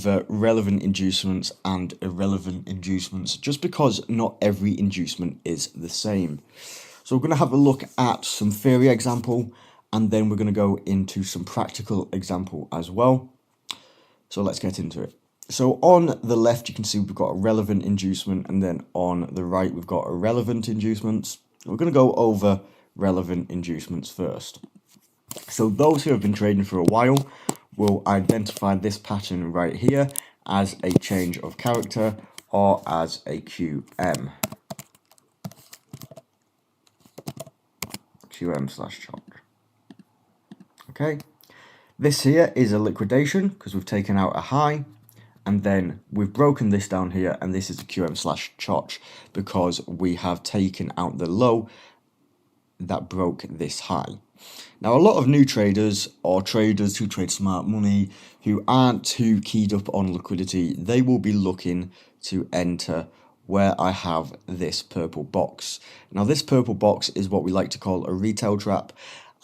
over relevant inducements and irrelevant inducements, just because not every inducement is the same. So we're going to have a look at some theory example, and then we're going to go into some practical example as well. So let's get into it. So on the left, you can see we've got a relevant inducement, and then on the right, we've got irrelevant inducements. We're going to go over relevant inducements first. So those who have been trading for a while will identify this pattern right here as a change of character or as a QM. QM/chop. Okay, this here is a liquidation because we've taken out a high, and then we've broken this down here, and this is a QM/chop because we have taken out the low that broke this high. Now, a lot of new traders or traders who trade smart money, who aren't too keyed up on liquidity, they will be looking to enter where I have this purple box. Now, this purple box is what we like to call a retail trap,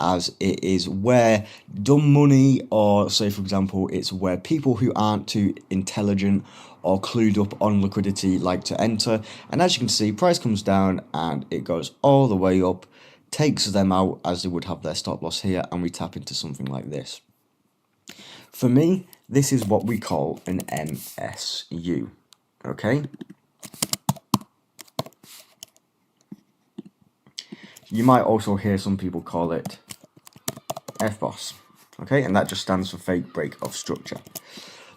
as it is where dumb money, or say for example, it's where people who aren't too intelligent or clued up on liquidity like to enter. And as you can see, price comes down and it goes all the way up, takes them out as they would have their stop loss here, and we tap into something like this. For me, this is what we call an MSU, okay? You might also hear some people call it FBOS, okay? And that just stands for fake break of structure.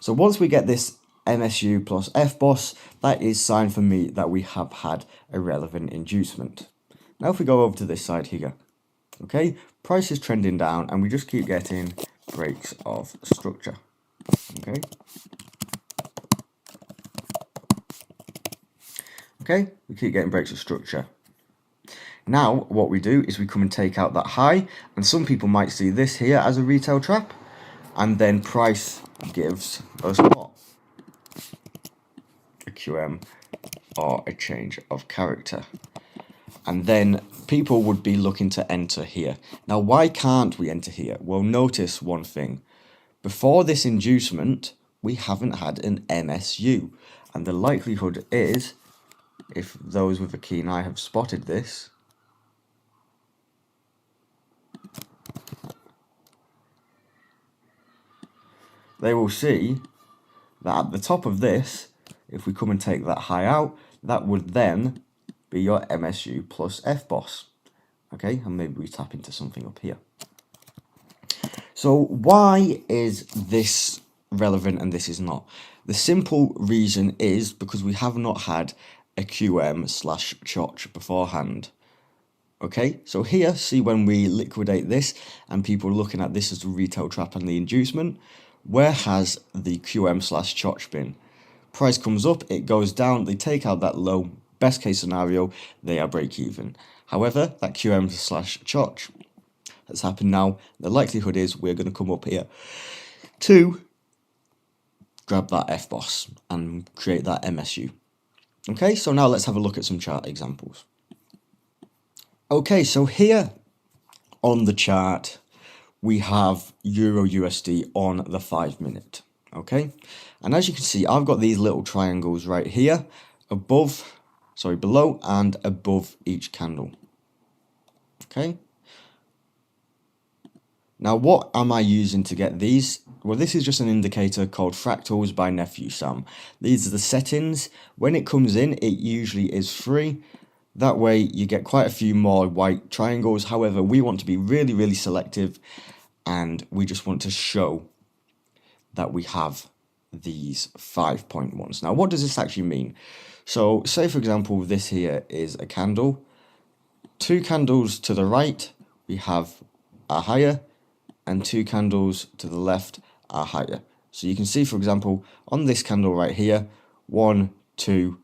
So once we get this MSU plus FBOS, that is sign for me that we have had a relevant inducement. Now if we go over to this side here, okay, price is trending down and we just keep getting breaks of structure, okay? Okay, we keep getting breaks of structure. Now what we do is we come and take out that high, and some people might see this here as a retail trap, and then price gives us what? A QM or a change of character. And then people would be looking to enter here. Now, why can't we enter here? Well, notice one thing. Before this inducement, we haven't had an MSU. And the likelihood is, if those with a keen eye have spotted this, they will see that at the top of this, if we come and take that high out, that would then be your MSU plus FBOS. Okay, and maybe we tap into something up here. So why is this relevant and this is not? The simple reason is because we have not had a QM/chop beforehand. Okay, so here, see when we liquidate this and people are looking at this as the retail trap and the inducement, where has the QM/chop been? Price comes up, it goes down, they take out that low. Best case scenario, they are break even. However, that QM/chop has happened now. The likelihood is we're going to come up here to grab that FBOS and create that MSU. Okay, so now let's have a look at some chart examples. Okay, so here on the chart, we have Euro USD on the 5 minute. Okay, and as you can see, I've got these little triangles right here, below and above each candle. Okay. Now, what am I using to get these? Well, this is just an indicator called Fractals by Nephew Sam. These are the settings. When it comes in, it usually is free. That way, you get quite a few more white triangles. However, we want to be really, really selective, and we just want to show that we have these 5-point ones. Now, what does this actually mean? So, say for example, this here is a candle. 2 candles to the right, we have a higher, and 2 candles to the left are higher. So you can see, for example, on this candle right here, 1, 2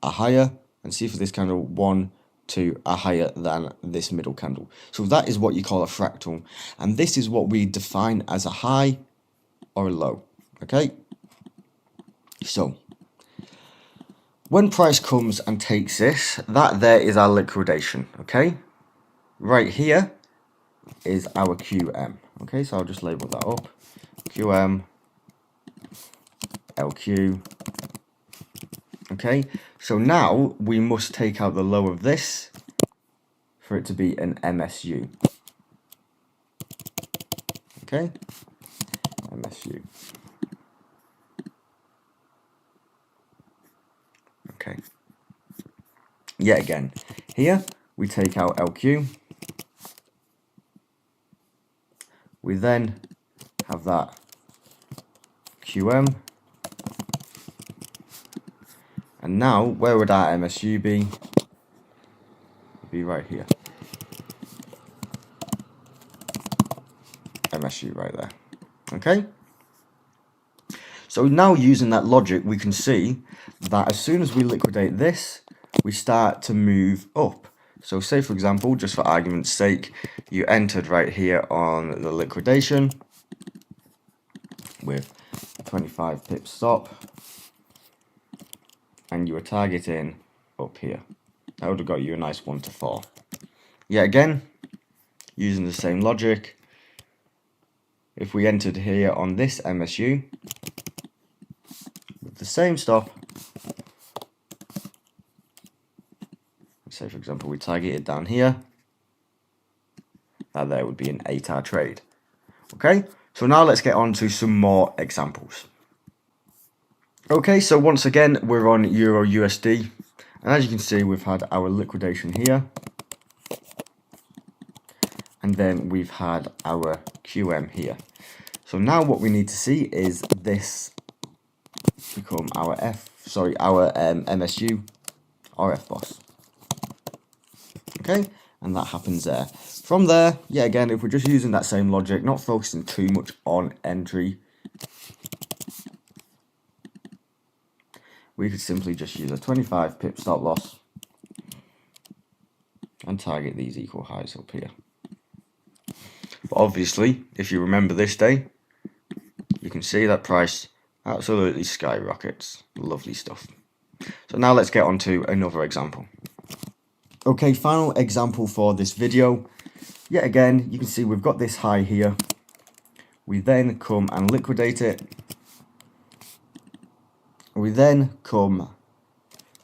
are higher, and see for this candle, 1, 2 are higher than this middle candle. So that is what you call a fractal, and this is what we define as a high or a low. Okay, so when price comes and takes this, that there is our liquidation. Okay, right here is our QM. Okay, so I'll just label that up. QM LQ. Okay, so now we must take out the low of this for it to be an MSU. Okay, MSU. Okay. Yet again, here we take out LQ. We then have that QM. And now, where would our MSU be? It'd be right here. MSU right there. Okay? So now using that logic, we can see that as soon as we liquidate this, we start to move up. So say for example, just for argument's sake, you entered right here on the liquidation with a 25 pip stop, and you were targeting up here. That would have got you a nice 1 to 4. Yet again, using the same logic, if we entered here on this MSU with the same stop, say for example we targeted down here, that there would be an 8-hour trade. Okay, so now let's get on to some more examples. Okay, so once again we're on Euro USD, and as you can see we've had our liquidation here, and then we've had our QM here. So now what we need to see is this become our MSU or FBOS. Okay, and that happens there. From there, yet again, if we're just using that same logic, not focusing too much on entry, we could simply just use a 25 pip stop loss and target these equal highs up here. But obviously, if you remember this day, you can see that price absolutely skyrockets. Lovely stuff. So now let's get on to another example. Okay, final example for this video. Yet again, you can see we've got this high here. We then come and liquidate it. We then come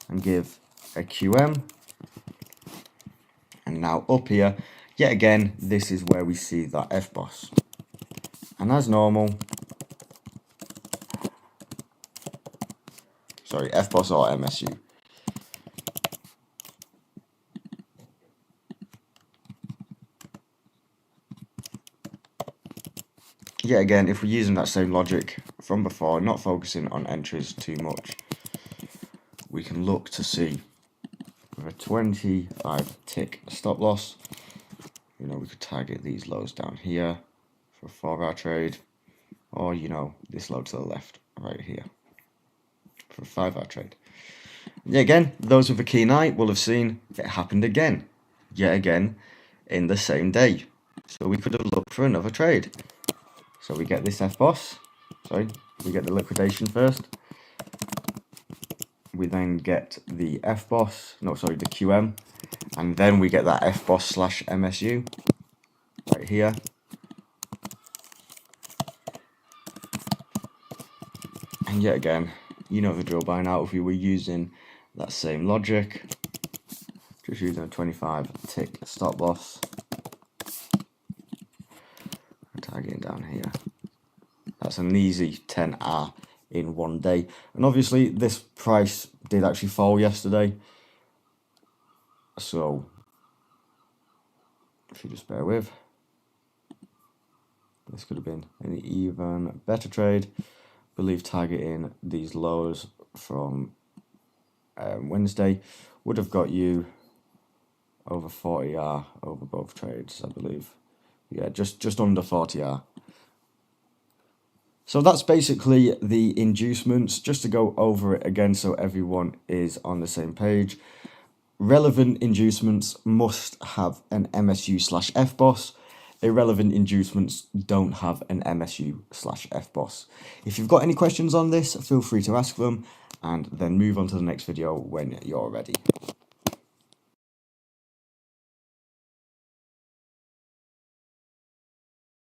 and give a QM. And now up here, yet again, this is where we see that FBOS. And as normal, sorry, FBOS or MSU. Yet again, if we're using that same logic from before, not focusing on entries too much, we can look to see with a 25 tick stop loss, you know, we could target these lows down here for a 4-hour trade, or, you know, this low to the left right here for a 5-hour trade. Yet again, those with a keen eye will have seen it happened again, yet again, in the same day. So we could have looked for another trade. So we get this FBOS, we get the liquidation first. We then get the the QM, and then we get that FBOS slash MSU right here. And yet again, you know the drill by now. If we were using that same logic, just using a 25 tick stop loss, targeting down here. That's an easy 10R in one day. And obviously this price did actually fall yesterday. So if you just bear with, this could have been an even better trade. I believe targeting these lows from Wednesday would have got you over 40R over both trades, I believe. Yeah, just under 40R. So that's basically the inducements. Just to go over it again so everyone is on the same page. Relevant inducements must have an MSU slash FBOS. Irrelevant inducements don't have an MSU slash FBOS. If you've got any questions on this, feel free to ask them, and then move on to the next video when you're ready.